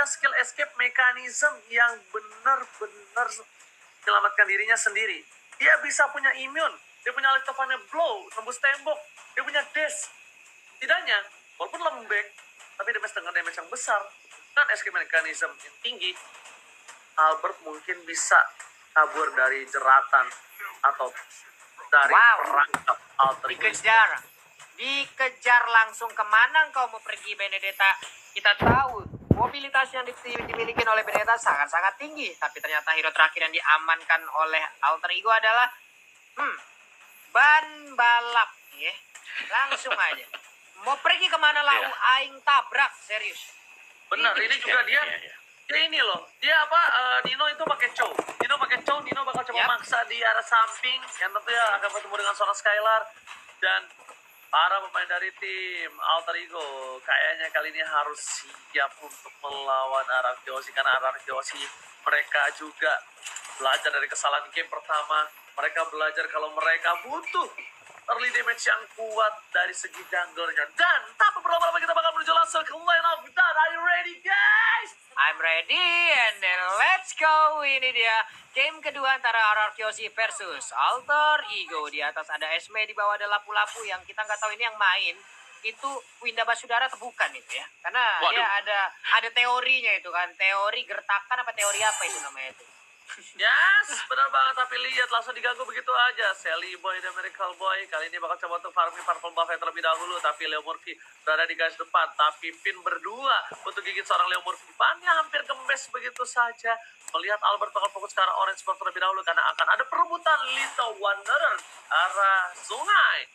punya skill escape mechanism yang benar-benar menyelamatkan dirinya sendiri. Dia bisa punya immune, dia punya Electrovania Blow, tembus tembok, dia punya dash. Setidaknya, walaupun lembek, tapi damage dengan damage yang besar, dan escape mechanism yang tinggi, Albert mungkin bisa kabur dari jeratan atau dari perangkap Alter Ego. Dikejar langsung. Kemana engkau mau pergi, Benedetta? Kita tahu mobilitas yang dimiliki oleh Benedetta sangat-sangat tinggi, tapi ternyata hero terakhir yang diamankan oleh Alter Ego adalah ban balap ya. Langsung aja mau pergi kemana lau aing tabrak, serius. Benar, ini juga dia ini loh, dia Nino itu pakai chow. Nino bakal coba maksa di arah samping yang tentunya akan bertemu dengan seorang Skylar. Dan para pemain dari tim Alter Ego kayaknya kali ini harus siap untuk melawan Arachiosi, karena Arachiosi mereka juga belajar dari kesalahan game pertama. Mereka belajar kalau mereka butuh early damage yang kuat dari segi junglernya. Dan tanpa berlama-lama kita bakal menuju langsung ke line of that. Are you ready, guys? I'm ready, and then let's go. Ini dia game kedua antara Arachiosi versus Alter Ego. Di atas ada Esme, di bawah ada lapu-lapu yang kita nggak tahu ini yang main itu Winda Basudara atau bukan itu ya. Karena dia ada teorinya itu kan, teori gertakan apa teori apa itu namanya itu. Yes, benar banget, tapi lihat langsung diganggu begitu aja. Sally Boy dan Miracle Boy kali ini bakal coba untuk farming purple buff terlebih dahulu, tapi Leo Murphy berada di garis depan, tapi Pin berdua untuk gigit seorang Leo Murphy. Bannya hampir kempes begitu saja. Melihat Albert bakal fokus ke arah orange buff terlebih dahulu karena akan ada perebutan Little Wanderer arah sungai.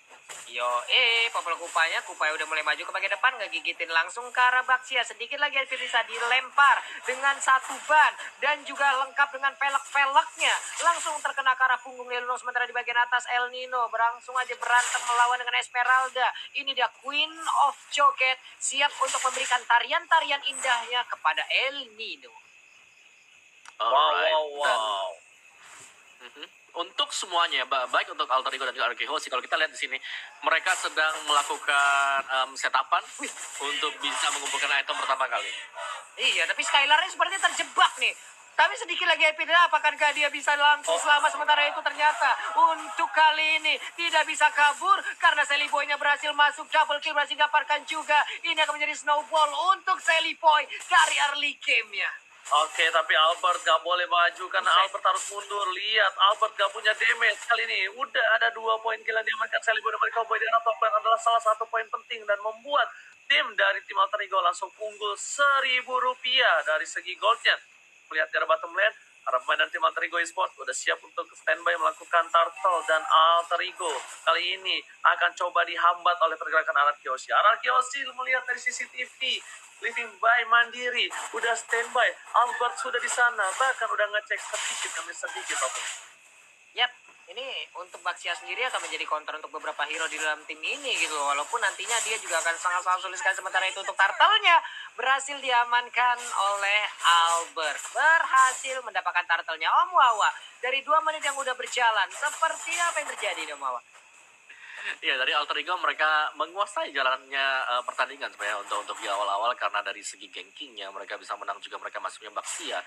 Popol Kupaya udah mulai maju ke bagian depan, ngegigitin langsung ke arah Baxia. Sedikit lagi bisa dilempar dengan satu ban dan juga lengkap dengan pelek-peleknya. Langsung terkena ke arah punggung Leluno, sementara di bagian atas El Nino langsung aja berantem melawan dengan Esmeralda. Ini dia Queen of Joget, siap untuk memberikan tarian-tarian indahnya kepada El Nino. Wow. Untuk semuanya, baik untuk Alter Ego dan juga Arachiosi, kalau kita lihat di sini, mereka sedang melakukan setapan untuk bisa mengumpulkan item pertama kali. Iya, tapi Skylar-nya sepertinya terjebak nih. Tapi sedikit lagi Epidra, apakah dia bisa langsung selamat? Sementara itu ternyata untuk kali ini tidak bisa kabur karena Sally Boy-nya berhasil masuk double kill, berhasil dapatkan juga. Ini akan menjadi snowball untuk Sally Boy dari early game-nya. Oke, tapi Albert gak boleh maju karena Albert harus mundur. Lihat, Albert gak punya damage kali ini. Udah ada 2 poin kill yang diamankan Sally Boy dan Miracle Boy. Dan top lane adalah salah satu poin penting dan membuat tim dari tim Alter Ego langsung unggul Rp1.000 dari segi goldnya. Melihat dari bottom lane, para pemain dari tim Alter Ego Esports udah siap untuk standby melakukan turtle, dan Alter Ego kali ini akan coba dihambat oleh pergerakan Arachiosi. Arachiosi melihat dari CCTV, living by mandiri, udah standby. Albert sudah di sana, bahkan udah ngecek sedikit. Yap, ini untuk Baxia sendiri akan menjadi counter untuk beberapa hero di dalam tim ini gitu. Walaupun nantinya dia juga akan sangat-sangat sulit sekali. Sementara itu untuk turtle-nya berhasil diamankan oleh Albert. Berhasil mendapatkan turtle-nya. Om Wawa, dari 2 menit yang udah berjalan, seperti apa yang terjadi Om Wawa? Iya, dari Alter Ego mereka menguasai jalannya pertandingan sebenarnya untuk di awal-awal, karena dari segi gankingnya mereka bisa menang juga. Mereka masih punya Baxia,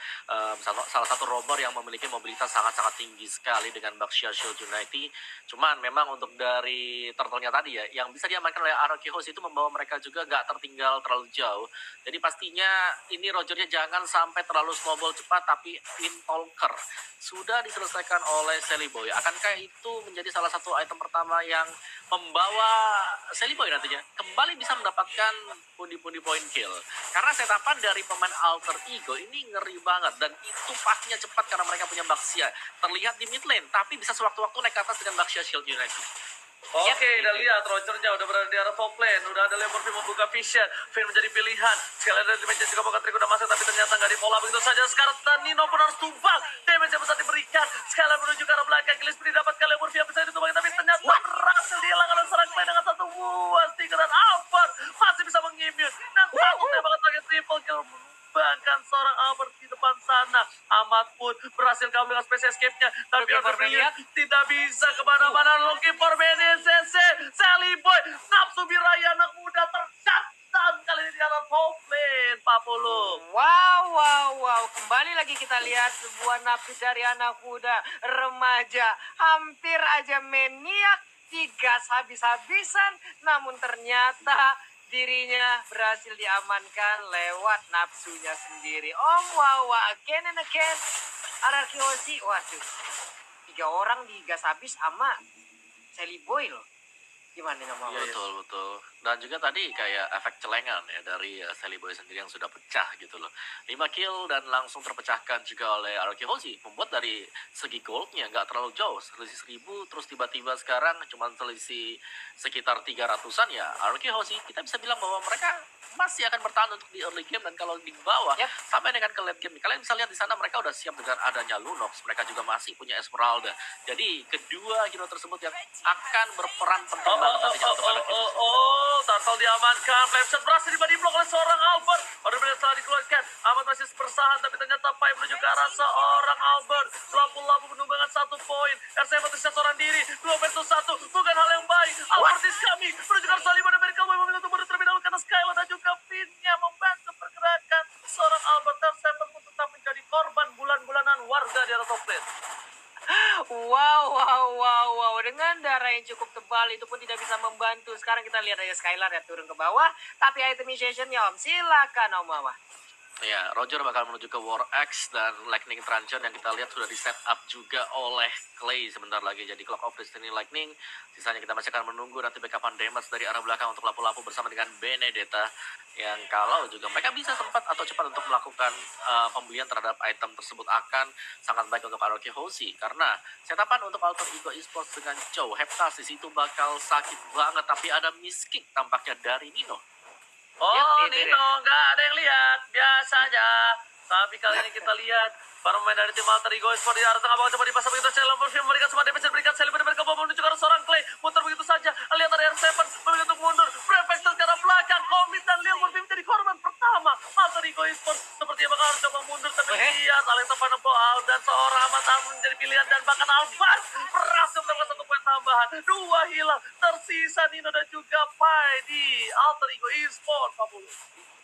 salah satu rover yang memiliki mobilitas sangat-sangat tinggi sekali dengan Baxia Shield Unity. Cuman memang untuk dari turtle-nya tadi ya, yang bisa diamankan oleh Arachiosi itu membawa mereka juga gak tertinggal terlalu jauh. Jadi pastinya ini Rogernya jangan sampai terlalu snowball cepat, tapi Windtalker sudah diselesaikan oleh Sally Boy. Akankah itu menjadi salah satu item pertama yang membawa Sally Boy nantinya kembali bisa mendapatkan pundi-pundi poin kill? Karena setapan dari pemain Alter Ego ini ngeri banget, dan itu pastinya cepat karena mereka punya Baxia. Terlihat di mid lane, tapi bisa sewaktu-waktu naik ke atas dengan Baxia Shield United. Oke, udah lihat Rogernya udah berada di arah top lane. Udah ada Leo Murphy membuka vision. Finn menjadi pilihan. Sekali dari damage juga bakal trik udah masuk, tapi ternyata nggak dipola begitu saja. Sekarang Nino pun harus tumbang. Damage yang besar diberikan. Sekali menuju ke arah belakang. Gillespie didapatkan Leo Murphy yang bisa ditumbang, tapi ternyata berhasil dihilangkan oleh serang play dengan satu buah stiker, dan Albert masih bisa mengimmune. Dan satu tembakan target triple kill. Bahkan seorang Albert di depan sana. Ahmad pun berhasil kabur dengan space escape-nya, tapi tidak bisa kemana-mana. Looking for BNCC. Sally Boy, nafsu birahi anak muda tercatat kali ini di arah top lane, Pak Pulu. Wow, kembali lagi kita lihat sebuah napi dari anak muda remaja. Hampir aja maniak, digas habis-habisan. Namun ternyata dirinya berhasil diamankan lewat nafsunya sendiri. Wow, again and again. RRQ Hoshi, waduh. 3 orang digas habis sama Sally Boy loh. Gimana nama Iya, betul. Dan juga tadi kayak efek celengan ya dari Sally Boy sendiri yang sudah pecah gitu loh. 5 kill dan langsung terpecahkan juga oleh RRQ Hoshi. Membuat dari segi goldnya nggak terlalu jauh. Selisih 1000 terus tiba-tiba sekarang cuma selisih sekitar 300-an ya. RRQ Hoshi kita bisa bilang bahwa mereka masih akan bertahan untuk di early game dan kalau di bawah sampai dengan ke late game. Kalian bisa lihat di sana mereka udah siap dengan adanya Lunox. Mereka juga masih punya Esmeralda. Jadi kedua hero tersebut yang akan berperan penting banget nantinya untuk RRQ Hoshi. Turtle diamankan, Flameshot berhasil di blok oleh seorang Albert. Baru setelah dikeluarkan, Ahmad masih bersahan, tapi ternyata Pai menuju ke arah seorang Albert. Lapu-lapu menumbangkan 1 poin. R7 tersisa seorang diri, 2 versus 1, bukan hal yang baik. Albert is coming, menuju ke arah Salima dan mereka memilih untuk mundur terlebih dahulu karena Skylar dan juga Finn-nya membantu pergerakan seorang Albert. R7 pun tetap menjadi korban bulan-bulanan warga di area top lane. Wow. Dengan darah yang cukup tebal itu pun tidak bisa membantu. Sekarang kita lihat aja Skylar ya turun ke bawah. Tapi itemization-nya Om, silakan Om Mama. Ya, Roger bakal menuju ke War Axe dan Lightning Truncheon yang kita lihat sudah di set up juga oleh Clay sebentar lagi. Jadi Clock of Destiny Lightning, sisanya kita masih akan menunggu nanti backupan damage dari arah belakang untuk lapu-lapu bersama dengan Benedetta. Yang kalau juga mereka bisa sempat atau cepat untuk melakukan pembelian terhadap item tersebut akan sangat baik untuk RRQ Hoshi. Karena setapan untuk Alter Ego Esports dengan Chow, Heptasis itu bakal sakit banget. Tapi ada miskick tampaknya dari Nino. Nino, nggak ada yang lihat, biasa aja. Tapi kali ini kita lihat para pemain dari tim Alter Ego Esports di arah tengah bawah coba dipasang begitu saja. Film memberikan semua damage, berikan Sally pada mereka menuju ke arah seorang Clay. Muter begitu saja. Lihat ada R7 memilih untuk mundur. Prefector ke arah belakang. Komit dan Lil Murphy menjadi korban pertama. Alter Ego Esports sepertinya bakal harus coba mundur. Tapi lihat Alexa Panapoal dan seorang Ahmad Amun menjadi pilihan. Dan bahkan Alphard berhasil mendapatkan 1 poin tambahan. 2 hilang. Tersisa Nino dan juga Pai di Alter Ego Esports.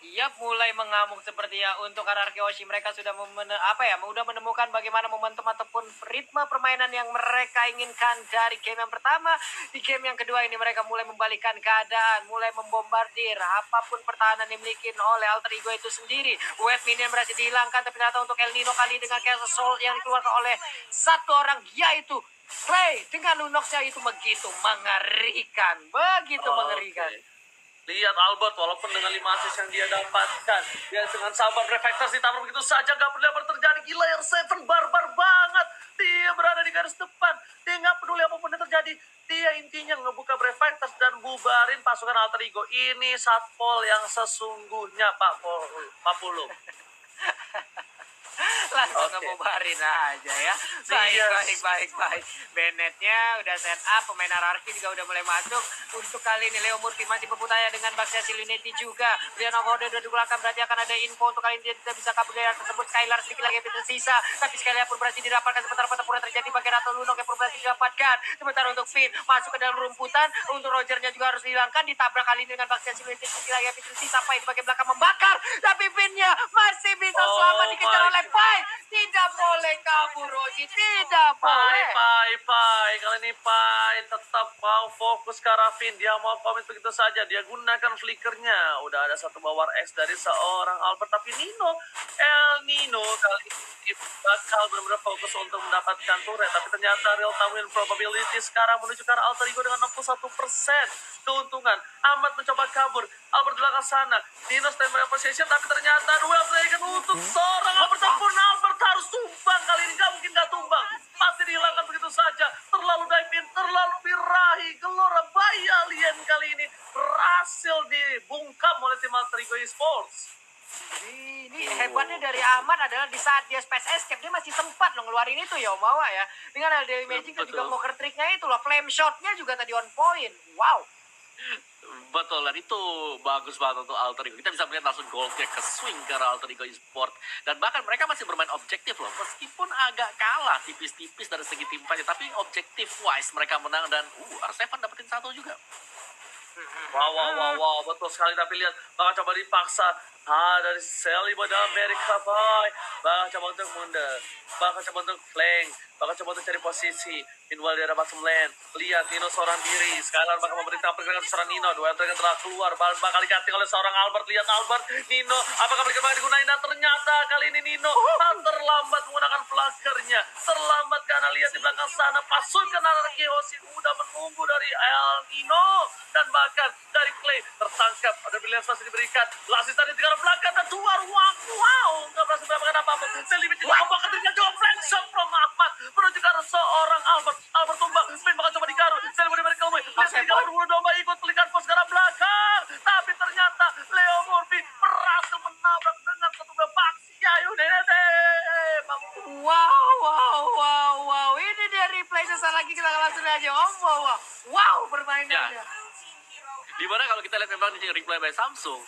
Yap, mulai mengamuk sepertinya untuk RRQ Hoshi. Mereka sudah menemukan bagaimana momentum ataupun ritme permainan yang mereka inginkan dari game yang pertama. Di game yang kedua ini mereka mulai membalikkan keadaan, mulai membombardir apapun pertahanan yang dimiliki oleh Alter Ego itu sendiri. Wave minion berhasil dihilangkan, tapi ternyata untuk El Nino kali dengan Chaos Assault yang dikeluarkan oleh 1 orang, yaitu Clay dengan Lunox-nya itu begitu mengerikan. Mengerikan. Lihat Albert, walaupun dengan 5 assist yang dia dapatkan, dia dengan sabar reflektors ditabrak begitu saja, gak peduli apa terjadi. Gila, R7 barbar banget. Dia berada di garis depan, dia gak peduli apapun yang terjadi. Dia intinya ngebuka reflektors dan bubarin pasukan Alter Ego. Ini satpol yang sesungguhnya, Pak Pulung. Langsung ngebubarin aja ya. Baik. Bennett-nya udah set up, pemain RRQ juga udah mulai masuk. Untuk kali ini Leo Murphy masih berbutaya dengan Baxia Silinity juga. Brian Overdo udah digunakan, berarti akan ada info untuk kali ini dia tidak bisa kabur dari tersebut. Skylar sedikit lagi yang tersisa, tapi Skylar pun berhasil didapatkan. Sementara pertempuran terjadi bagian atau Lunok yang pun berhasil didapatkan. Sementara untuk Finn masuk ke dalam rumputan, untuk Rogernya juga harus dihilangkan. Ditabrak kali ini dengan Baxia Silinity sedikit lagi yang tersisa. Sampai di bagian belakang membakar, tapi Finn-nya masih bisa selamat dikejar oleh Pai. Tidak boleh kabur, Roji. Tidak boleh. Pai. Kali ini Pai tetap mau fokus ke arah Finn. Dia mau komit begitu saja. Dia gunakan flickernya. Udah ada 1 War X dari seorang Albert. Tapi El Nino kali ini bakal benar-benar fokus untuk mendapatkan turret. Tapi ternyata real time win probability sekarang menuju ke arah Alter Ego dengan 61% keuntungan. Ahmad mencoba kabur. Albert belakang sana. Nino standby position. Tapi ternyata duel dragon untuk seorang Albert. Pun Albert harus tumbang kali ini. Gak mungkin gak tumbang. Pasti dihilangkan begitu saja. Terlalu dive in, terlalu birahi. Gelora bayi alien kali ini berhasil dibungkam oleh tim Alter Ego Esports. Ini hebatnya dari Ahmad adalah di saat dia space escape, dia masih sempat loh ngeluarin itu ya Omawa ya. Dengan LDW Magic dan juga poker tricknya itu loh. Flame shotnya juga tadi on point. Wow. Betul, dan itu bagus banget untuk Alter Ego. Kita bisa melihat langsung goldnya ke swing ke arah Alter Ego Esports. Dan bahkan mereka masih bermain objektif loh. Meskipun agak kalah tipis-tipis dari segi tim fight, tapi objektif wise mereka menang. Dan R7 dapetin 1 juga. Wow, betul sekali. Tapi lihat, bakal coba dipaksa Dari Saliba dan Amerika, boy. Bakal coba untuk mundur. Bakal coba untuk flank. Bakal coba untuk cari posisi. Meanwhile di arah bottom lane. Lihat Nino seorang diri. Skylar bakal memberikan pergerakan seorang Nino. Dua Dragon telah keluar. Bakal dikating oleh seorang Albert. Lihat Albert. Nino. Apakah mereka bakal digunain? Dan ternyata kali ini Nino terlambat menggunakan flakernya. Terlambat karena lihat di belakang sana. Pasukan Anarki Hoshi udah menunggu dari El Nino. Dan bahkan dari Clay tertangkap. Ada pilihan masih diberikan. Lasis tadi tinggal belakang dan keluar. Wow. Nggak berhasil mendapatkan apa-apa. Selibit juga kembali ketika Joe Franson from Ahmad. Menuju ke arah seorang Albert. Albert tumbang. Spin bakal coba digaruk. Selibit diberi Kelme. Lihat digaruk bulu domba ikut pelikan pos ke arah belakang. Tapi ternyata Leo Murphy berhasil menabrak dengan satu Baxia Unite. Wow. Ini dia replay sesaat lagi kita langsung aja. Wow, permainannya. Dimana kalau kita lihat memang di replay by Samsung,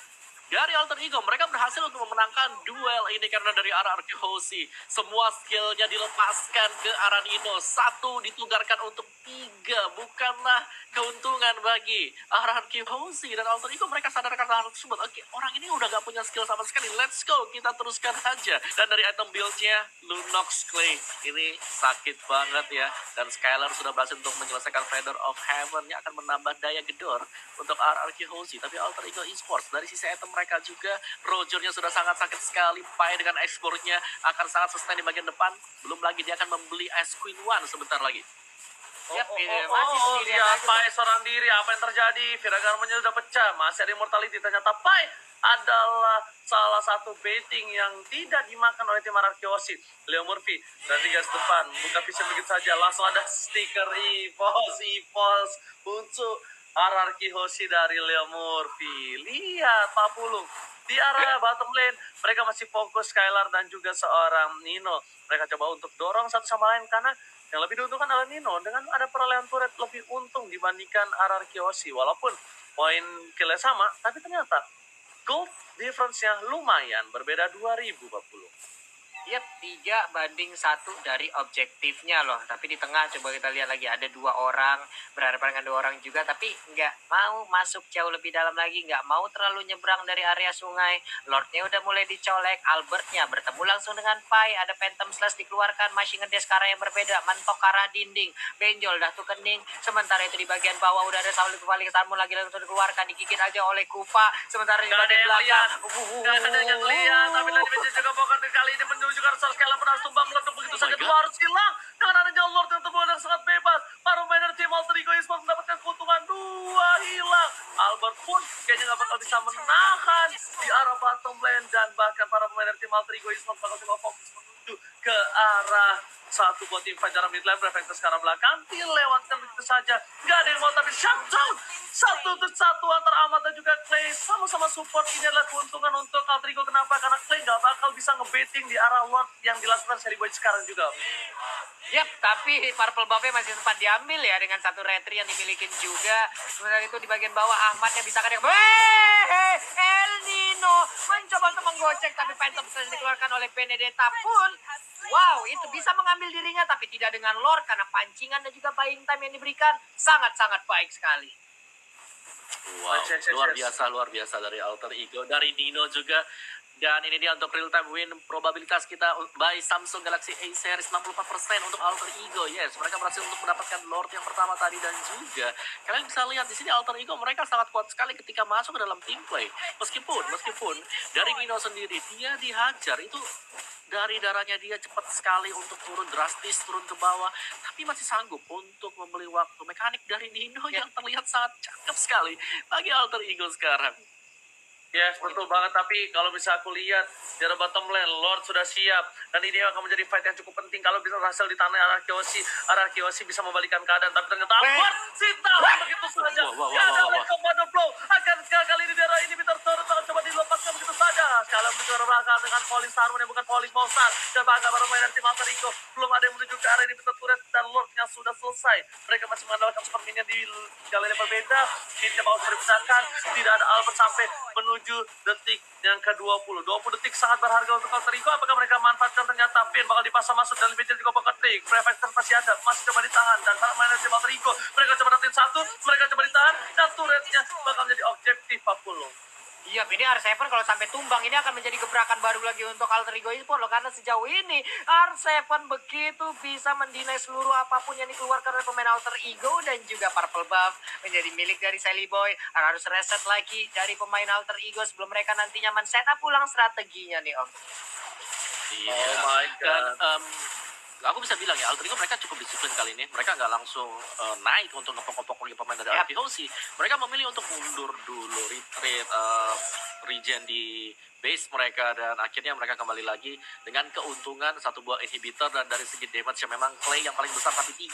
dari Alter Ego mereka berhasil untuk memenangkan duel ini karena dari arah RRQ Hoshi semua skillnya dilepaskan ke arah Nino. Satu ditugarkan untuk 3, bukanlah keuntungan bagi RRQ Hoshi dan Alter Ego. Mereka sadarkan hal tersebut. Oke, orang ini udah gak punya skill sama sekali. Let's go, kita teruskan aja. Dan dari item build-nya, Lunox Clay ini sakit banget ya. Dan Skylar sudah berhasil untuk menyelesaikan Feather of Heaven yang akan menambah daya gedor untuk RRQ Hoshi. Tapi Alter Ego Esports dari sisi item mereka juga, Rogernya sudah sangat sakit sekali. Pai dengan exportnya akan sangat sustain di bagian depan. Belum lagi dia akan membeli Ice Queen 1 sebentar lagi. Lihat Pai seorang diri. Apa yang terjadi? Viragarmanya sudah pecah. Masih ada immortality. Ternyata Pai adalah salah satu baiting yang tidak dimakan oleh tim RRQ Hoshi. Leo Murphy dan di garis depan. Buka vision begitu saja. Langsung ada stiker EVOS untuk RRQ Hoshi dari Leo Murphy. Lihat Pak Pulung. Di arah bottom lane, mereka masih fokus Skylar dan juga seorang Nino. Mereka coba untuk dorong satu sama lain karena yang lebih diuntungkan adalah Nino. Dengan ada perolehan turret lebih untung dibandingkan RRQ Hoshi. Walaupun poin killnya sama, tapi ternyata gold difference-nya lumayan. Berbeda 2.000 Pak Pulung. 3-1 dari objektifnya loh. Tapi di tengah coba kita lihat lagi ada 2 orang, berhadapan dengan 2 orang juga, tapi nggak mau masuk jauh lebih dalam lagi, nggak mau terlalu nyebrang dari area sungai. Lordnya udah mulai dicolek, Albertnya bertemu langsung dengan Pai, ada Phantom Slash dikeluarkan, masih ngedes ke arah yang berbeda, mentok ke arah dinding, benjol dah tuh kening. Sementara itu di bagian bawah udah ada Sauli Kepalik Sarmu lagi langsung dikeluarkan, digigit aja oleh Kupa. Sementara di bagian belakang Gak ada yang lihat, tapi lagi juga Poker kali ini menuju ke arah Skylar pernah tumbang meletup begitu saja. Dua harus hilang dengan adanya Lord yang terbuat yang sangat bebas. Para pemain tim Alter Ego Esports mendapatkan keuntungan 2 hilang. Albert pun kayaknya gak bakal bisa menahan di arah bottom lane dan bahkan para pemain tim Alter Ego Esports bakal coba fokus menuju ke arah satu buat tim Fajar mid lane. Reflector sekarang belakang dilewatkan begitu saja. Gak ada yang mau tapi shutdown. 1-1 antara Ahmad dan juga Clay. Sama-sama support. Ini adalah keuntungan untuk Alter Ego. Kenapa? Karena Clay gak bakal bisa ngebaiting di arah Lord yang dilakukan seri boy sekarang juga. Tapi Purple Buff-nya masih sempat diambil ya dengan satu retri yang dimiliki juga. Sementara itu di bagian bawah Ahmad yang bisa kadang El Nino mencoba untuk menggocek, tapi Phantom Slash dikeluarkan oleh Benedetta pun itu bisa mengambil dirinya, tapi tidak dengan Lord karena pancingan dan juga buying time yang diberikan sangat-sangat baik sekali. Wow, luar biasa dari Alter Ego, dari Nino juga. Dan ini dia untuk real time win probabilitas kita by Samsung Galaxy A series 64% untuk Alter Ego. Yes, mereka berhasil untuk mendapatkan Lord yang pertama tadi dan juga kalian bisa lihat di sini Alter Ego mereka sangat kuat sekali ketika masuk ke dalam team play. Meskipun dari Nino sendiri dia dihajar itu dari darahnya dia cepat sekali untuk turun drastis, turun ke bawah, tapi masih sanggup untuk membeli waktu. Mekanik dari Nino yang terlihat sangat cakep sekali bagi Alter Ego sekarang. Yes, betul banget. Tapi kalau bisa aku lihat di arah bottom lane, Lord sudah siap. Dan ini akan menjadi fight yang cukup penting. Kalau bisa berhasil di tanah RRQ Hoshi bisa membalikan keadaan. Tapi ternyata Albert Sita begitu saja. Ada Commander Blow. Akan kali ini di arah ini Peter Turret akan coba dilepaskan begitu saja. Sekali menuju arah belakang dengan Falling Starman yang bukan Falling Monster. Dan bahkan para pemain tim Alter Ego belum ada yang menuju ke arah ini Peter Turret dan Lordnya sudah selesai. Mereka masih mengandalkan super minion di jalan yang berbeda. Ini mau dipisahkan. Tidak ada Albert sampai menuju detik yang ke-20. 20 detik sangat berharga untuk Alter Ego. Apakah mereka manfaatkan? Ternyata Pin bakal dipasang masuk dan lebih jadi Poker Trick. Prefector masih ada, masih coba ditahan. Dan para pemain tim Alter Ego mereka coba dapetin 1, mereka coba ditahan dan turretnya bakal menjadi objektif 40. Iya, ini R7 kalau sampai tumbang ini akan menjadi gebrakan baru lagi untuk Alter Ego Esports loh. Karena sejauh ini R7 begitu bisa mendinai seluruh apapun yang dikeluarkan oleh pemain Alter Ego. Dan juga Purple Buff menjadi milik dari Sally Boy. Harus reset lagi dari pemain Alter Ego sebelum mereka nantinya men-setup ulang strateginya nih Om. Iya. Oh my Dan God. aku bisa bilang ya, Alter Ego mereka cukup disiplin kali ini. Mereka nggak langsung naik untuk ngepok-ngepok lagi pemain dari Yap. RKHC. Mereka memilih untuk mundur dulu, retreat, regen di base mereka, dan akhirnya mereka kembali lagi dengan keuntungan satu buah inhibitor. Dan dari segi damage yang memang Clay yang paling besar, tapi 3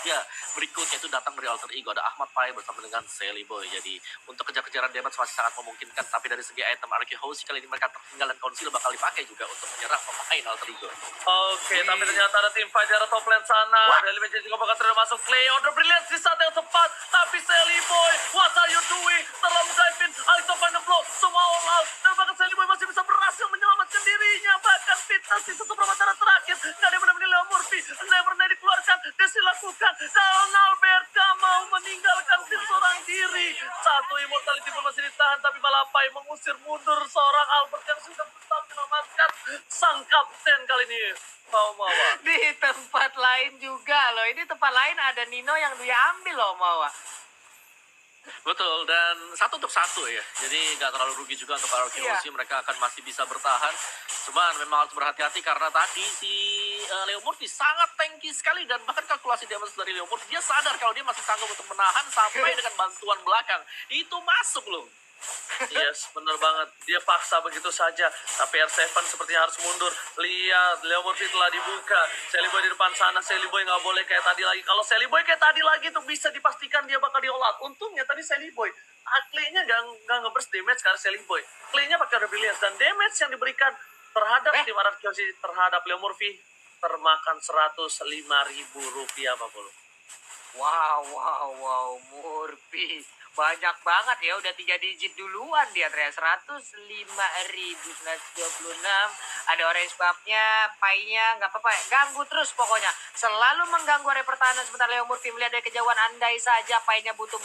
berikutnya itu datang dari Alter Ego. Ada Ahmad Pai bersama dengan Sally Boy. Jadi untuk kejar-kejaran damage masih sangat memungkinkan. Tapi dari segi item RKHC kali ini mereka tertinggal, dan Council bakal dipakai juga untuk menyerang pemain Alter Ego. Oke, tapi ternyata ada tim fight dari top lane sana. Dari Legend juga bakal terus masuk Clay. Order brilliant di saat yang tepat. Tapi Sally Boy, what are you doing? Terlalu dive in. Alito final blow. Semua all out. Dan bahkan Sally Boy masih bisa berhasil menyelamatkan dirinya. Bahkan Vitas di satu permataran terakhir. Nggak ada yang benar-benar Leo Murphy. Never dikeluarkan. Desi lakukan. Dan Albert gak mau meninggalkan tim seorang diri. Satu immortality pun masih ditahan. Tapi Malapai mengusir mundur seorang Albert yang sudah berusaha menyelamatkan sang kapten kali ini. Mawa. Di tempat lain juga loh. Ini tempat lain ada Nino yang dia ambil loh Mawa. Betul, dan 1 untuk 1 ya. Jadi nggak terlalu rugi juga untuk RKHC. Iya. Mereka akan masih bisa bertahan. Cuman memang harus berhati-hati karena tadi si Leo Murphy sangat tanky sekali. Dan bahkan kalkulasi damage dari Leo Murphy, dia sadar kalau dia masih sanggup untuk menahan sampai dengan bantuan belakang. Itu masuk loh. Yes, bener banget. Dia paksa begitu saja. Tapi R7 sepertinya harus mundur. Lihat, Leo Murphy telah dibuka. Sally Boy di depan sana. Sally Boy nggak boleh kayak tadi lagi. Kalau Sally Boy kayak tadi lagi tuh bisa dipastikan dia bakal di-all out. Untungnya tadi Sally Boy Clay-nya nggak nge-burst damage karena Sally Boy. Clay-nya pakai Rebellious. Dan damage yang diberikan terhadap tim RKHC terhadap Leo Murphy termakan 105.000 rupiah, Pak Polo. Wow, Murphy. Banyak banget ya, udah 3 digit duluan dia ternyata 105.926. Ada orange buff-nya, pie-nya, nggak apa-apa. Ganggu terus pokoknya. Selalu mengganggu area pertahanan. Sebentar Leo Murphy melihat dari kejauhan, andai saja pie-nya butuh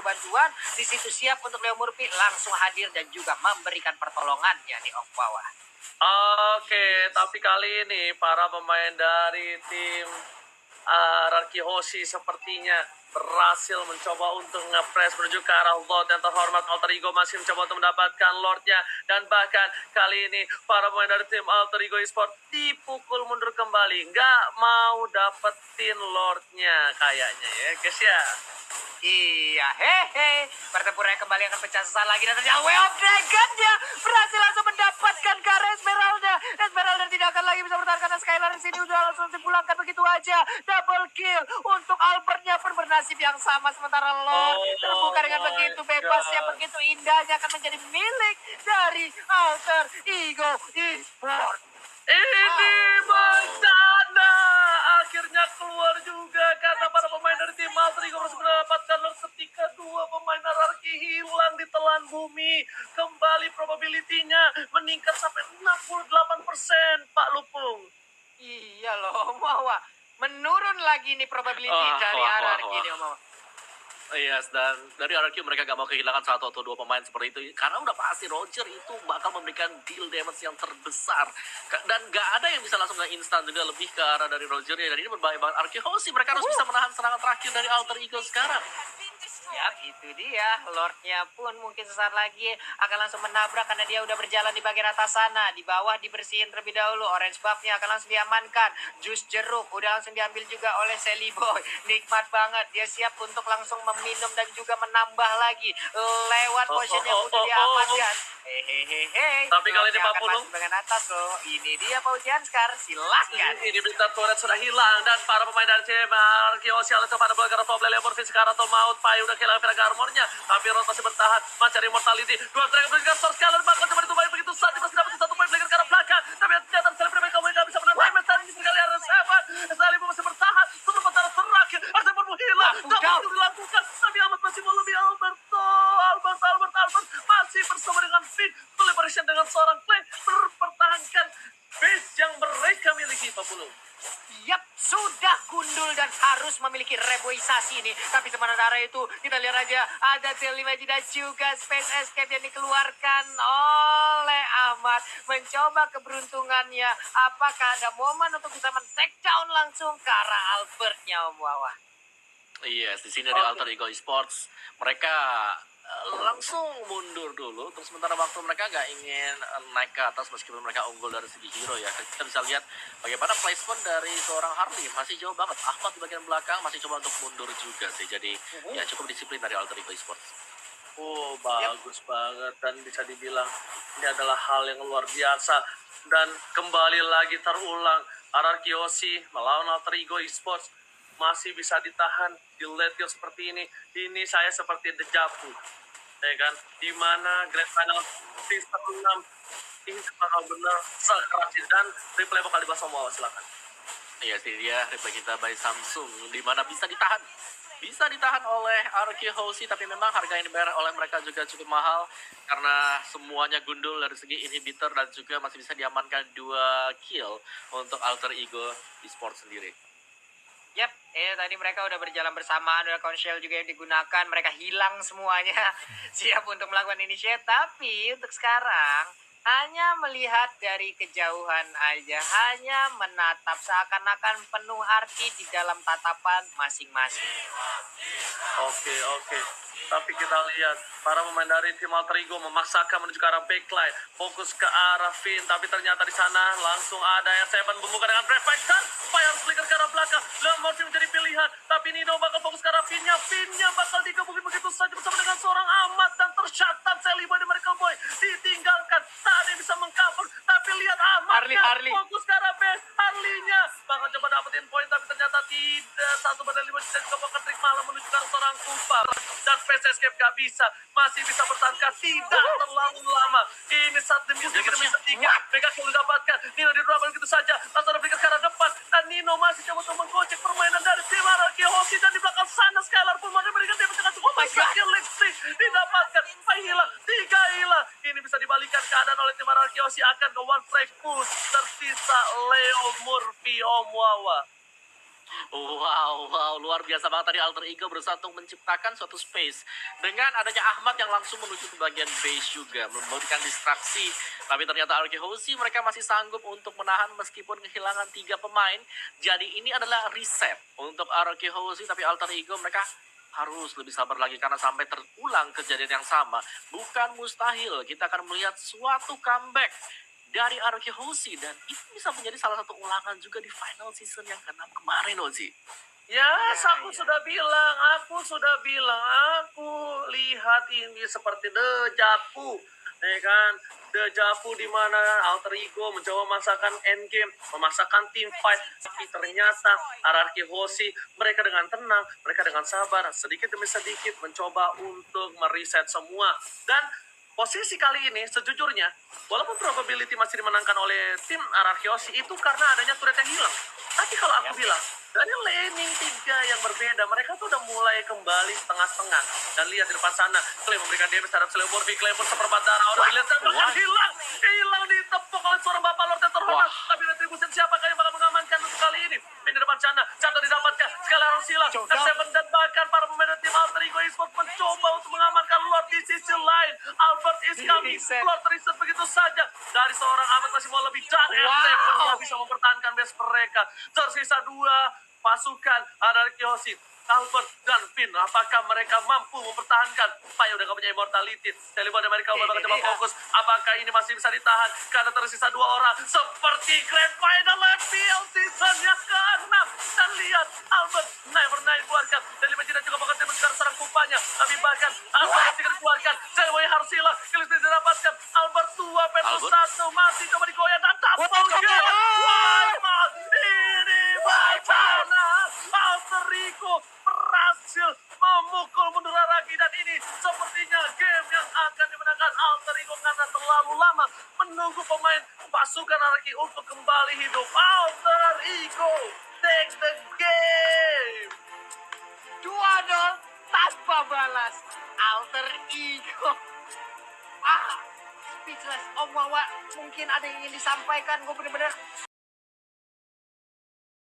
bantuan. Di situ siap untuk Leo Murphy langsung hadir dan juga memberikan pertolongannya di off bawah. Oke, tapi kali ini para pemain dari tim RKHC sepertinya berhasil mencoba untuk nge-press menuju ke arah Lord yang terhormat. Alter Ego masih mencoba untuk mendapatkan Lordnya. Dan bahkan kali ini para pemain dari tim Alter Ego Esports dipukul mundur kembali. Nggak mau dapetin Lordnya kayaknya ya guys ya. Iya, hehe. Pertempuran kembali akan pecah sesaat lagi. Dan ternyata Way of Dragon-nya berhasil langsung mendapatkan ke arah Esmeralda. Esmeralda tidak akan lagi bisa bertahan karena Skylar di sini udah langsung dipulangkan begitu aja. Double kill untuk Albertnya pun bernasib yang sama. Sementara Lord terbuka dengan begitu bebasnya, begitu indahnya akan menjadi milik dari Alter Ego Esports. Ini bencana akhirnya keluar juga karena para pemain dari tim Alter Ego harus mendapatkan Lord ketika 2 pemain RRQ hilang di telan bumi. Kembali probability-nya meningkat sampai 68%, Pak Lupung. Iya loh, Mawa. Menurun lagi nih probability dari RRQ nih, Mawa. Yes, dan dari RRQ mereka gak mau kehilangan 1 atau 2 pemain seperti itu. Karena udah pasti Roger itu bakal memberikan deal damage yang terbesar. Dan gak ada yang bisa langsung instan juga lebih ke arah dari Roger ya. Dan ini berbahaya banget RKHC. Mereka harus bisa menahan serangan terakhir dari Alter Ego sekarang. Ya, itu dia. Lordnya pun mungkin sesaat lagi akan langsung menabrak karena dia udah berjalan di bagian atas sana. Di bawah dibersihin terlebih dahulu. Orange buff-nya akan langsung diamankan. Jus jeruk udah langsung diambil juga oleh Sally Boy. Nikmat banget. Dia siap untuk langsung meminum dan juga menambah lagi lewat potion yang udah diamankan. Hehehe. Tapi kali ini Pak Pulung dengan atas loh. Ini dia Paujian Scar. Silahkan. ini berita turret sudah hilang dan para pemain dari tim RKHC itu pada bola karena top lane Murphy sekarang atau maut Pai udah kehilangan Vega armornya, tapi Rod masih bertahan mencari immortality. 2 Dragon berikan source kalian bakal coba ditumbangin begitu saja masih dapat 1 poin belajar ke arah belakang, tapi ternyata Sally mereka nggak bisa menang damage dan sekali ada Seven. Sally masih bertahan sebelum pertahanan terakhir. Arthur pun hilang, tak bisa dilakukan, tapi Ahmad masih mau lebih. Albert masih bersama dengan Finn, collaboration dengan seorang Clay mempertahankan base yang mereka miliki. sih Pak Pulung. Yap, sudah gundul dan harus memiliki reboisasi ini. Tapi sementara itu, kita lihat aja ada Telimaji dan juga Space Escape yang dikeluarkan oleh Ahmad. Mencoba keberuntungannya. Apakah ada momen untuk bisa men-take down langsung ke arah Albertnya, Om Wawa? Yes, di sini dari Alter Ego Esports mereka langsung mundur dulu untuk sementara waktu. Mereka nggak ingin naik ke atas meskipun mereka unggul dari segi hero ya. Kita bisa lihat bagaimana placement dari seorang Harley masih jauh banget. Ahmad di bagian belakang masih coba untuk mundur juga sih. Jadi ya cukup disiplin dari Alter Ego Esports. Oh, bagus banget. Dan bisa dibilang ini adalah hal yang luar biasa. Dan kembali lagi terulang, RRQ Hoshi melawan Alter Ego Esports masih bisa ditahan di late game seperti ini. Ini saya seperti dejavu, ya kan? Dimana Grand Final season 6 ini benar-benar sekeras ini. Dan replay bakal dibahas semua, silakan. Iya sih, dia replay kita by Samsung di mana bisa ditahan. Bisa ditahan oleh RRQ Hoshi, tapi memang harga yang dibayar oleh mereka juga cukup mahal karena semuanya gundul dari segi inhibitor dan juga masih bisa diamankan 2 kill untuk Alter Ego Esports sendiri. Yap, tadi mereka udah berjalan bersamaan, udah konsil juga yang digunakan, mereka hilang semuanya, siap untuk melakukan initiate. Tapi untuk sekarang, hanya melihat dari kejauhan aja, hanya menatap seakan-akan penuh arti di dalam tatapan masing-masing. Oke. Tapi kita lihat para pemain dari tim Alter Ego memaksakan menuju ke arah backline, fokus ke arah Finn, tapi ternyata di sana langsung ada yang Seven membuka dengan Brave Fight dan Fire Flicker ke arah belakang. Lemorsi menjadi pilihan, tapi Nino bakal fokus ke arah Finn-nya bakal digabungin begitu saja bersama dengan seorang Ahmad dan tercatat Celiboy dan Miracle Boy ditinggalkan. Tak ada yang bisa mengcover, tapi lihat Ahmadnya Harley. fokus ke arah base. Harley-nya bakal coba dapetin poin, tapi ternyata tidak. Satu badan 5 tidak juga bakal trik malah menuju ke arah seorang Kupa. Dan Space Escape gak bisa, masih bisa bertahankan, tidak terlalu lama. Ini saat demi sedikit demi sedikit Mega Kill didapatkan. Nino didorong begitu saja, langsung ada berikan ke arah depan, dan Nino masih coba untuk menggocek permainan dari tim RRQ Hoshi. Dan di belakang sana Skylar pun masih memberikan damage dengan cukup besar. Kill Lexi didapatkan, 4 hilang, 3 hilang. Ini bisa dibalikan keadaan oleh tim RRQ Hoshi, akan ke one strike push. Tersisa Leo Murphy, Om Wawa. Wow, luar biasa banget tadi Alter Ego berusaha untuk menciptakan suatu space dengan adanya Ahmad yang langsung menuju ke bagian base juga, memberikan distraksi. Tapi ternyata RRQ Hoshi mereka masih sanggup untuk menahan meskipun kehilangan 3 pemain. Jadi ini adalah reset untuk RRQ Hoshi, tapi Alter Ego mereka harus lebih sabar lagi karena sampai terulang kejadian yang sama. Bukan mustahil kita akan melihat suatu comeback dari RRQ Hoshi, dan itu bisa menjadi salah satu ulangan juga di final season yang ke-6 kemarin, Ozi. Aku sudah bilang, aku lihat ini seperti dejavu, ya kan? Dejavu di mana Alter Ego mencoba memaksakan endgame, memaksakan team fight, tapi ternyata RRQ Hoshi mereka dengan tenang, mereka dengan sabar, sedikit demi sedikit mencoba untuk mereset semua. Dan posisi kali ini sejujurnya, walaupun probability masih dimenangkan oleh tim RRQ Hoshi itu karena adanya turret yang hilang. Tapi kalau aku bilang, dari laning 3 yang berbeda, mereka tuh udah mulai kembali setengah-setengah. Dan lihat di depan sana, Clay memberikan damage terhadap Sleo Murphy. Clay pun seperempat darah, udah dilihat hilang ditepuk oleh seorang bapak Lord yang terhormat. Tapi retribution siapakah yang bakal mengamankan untuk kali ini? Di depan sana, Chato didapatkan, sekali harus hilang. Seven dan bahkan para pemain tim Alter Ego Esports mencoba untuk mengamankan Lord di sisi lain. Albert is coming, Lord reset begitu saja. Dari seorang Ahmad masih mau lebih, dan Seven nggak bisa mempertahankan base mereka. Tersisa 2 pasukan RRQ Hoshi, Albert dan Finn. Apakah mereka mampu mempertahankan? Pai udah gak punya immortality. Telepon dari mereka bakal coba fokus. Apakah ini masih bisa ditahan? Karena tersisa 2 orang. Seperti Grand Final FPL season yang ke-6. Dan lihat Albert Never keluarkan. Telepon tidak juga bakal terus sekarang serang kupanya. Tapi bahkan Albert masih dikeluarkan. Cewek harus hilang. Kill didapatkan. Albert 2 versus 1 masih coba digoyang dan double kill. Ini bagaimana Alter Ego berhasil memukul mundur lagi, dan ini sepertinya game yang akan dimenangkan Alter Ego karena terlalu lama menunggu pemain pasukan RRQ untuk kembali hidup. Alter Ego takes the game. 2-0 tanpa balas. Alter Ego. Speechless. Om Wawa, mungkin ada yang ingin disampaikan. Gue bener-bener